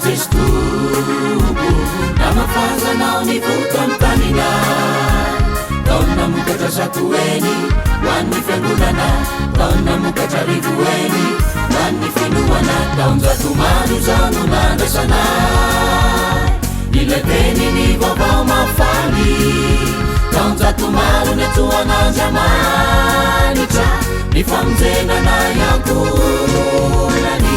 zestobo namafazanao ny votamtanina taona mokatra satoeny hoan'ny fiangonana taona mokatra rivoeny hoan'ny finoana taonjatomaro zao no nandrasana nileteniny vaovao mafaly taonjatomaro ny atoan'andriamanitra ny famonjenana iankonany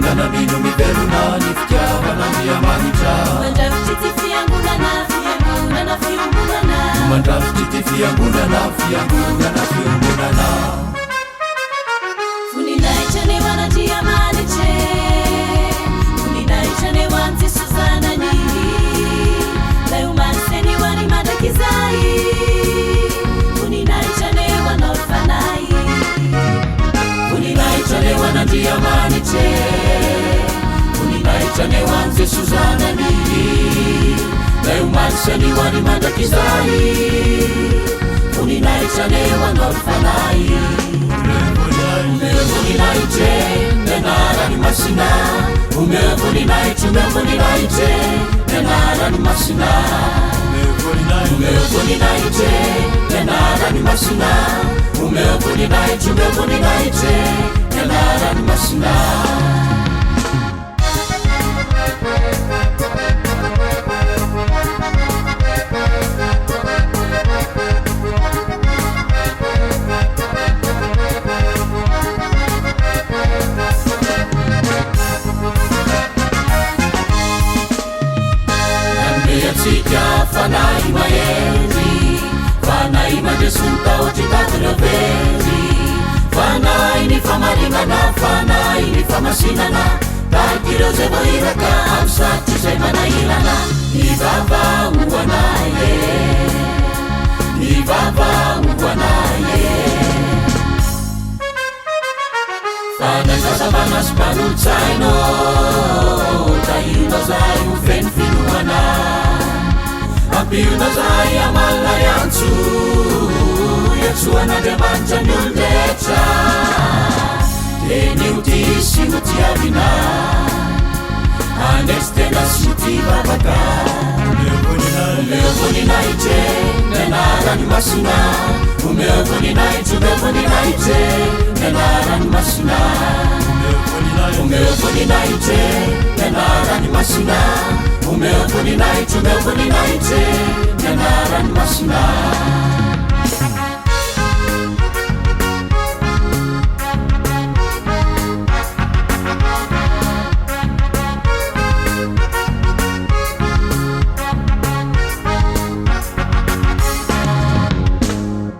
nanamino mivelona ny fitiavanandriamanitra mandrafitry ty fiangonana fiombonana voninahitra ny hoan'andriamanitra voninahitra ny hoan'ny Jesosy zanany lay omaniseny hoany mandrakizay voninahitra ny hoanao fanay voninahitra ny hoan'andriamanitra voninahitra ny hoan'ny Jesosy zanany lay omaniseny hoany mandrakizay voninahitra ny hoanao fanay voninahitra nianarany masina omeo voninahitra nianarany masina omeo voninahitra nianarany masina omeo voninahitra nianarany masina fanay mahery fanay mandresony taotry tatrevely fanay ny famarinana fanay ny famasinana takireo zay voiraka amy satry zay manahirana ivavaoanaye fanay fasamanasy mpanolotsaino tahirona zay ho feny finoana ampirona zay amalina iantso iatsoan'andriamanitra ny olorehetra teny ho ty sy ho tiavina anetsy tena sy ho ty vavaka omeo voninahitra nianarany masina omeo voninahitra nianarany masina omeo voninahitra nianarany masina omeo voninahitra nianarany masina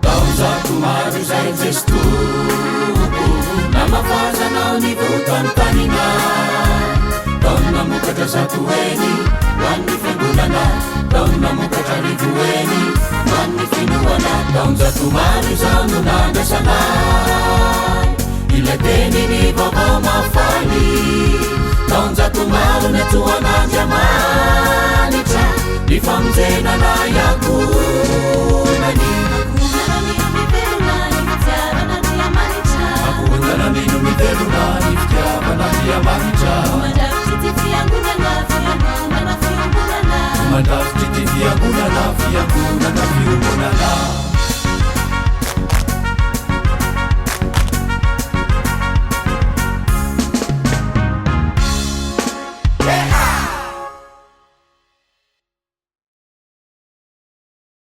taonjatomaro zay zestobo namafazanao ny votamtanina taona mokatra satoeny hoan'ny fiangonana taona mokatra rivoeny hoan'ny finoana taonjatomaro zao no nandrasanay ileteniny vaovao mafaly taonjatomaro ny atoan'andriamanitra ny famonjenana iankonany nanamino mivelona ny fitiavan'andriamanitra mandrafitry ty fiangonana mandrafitry ty fiangonana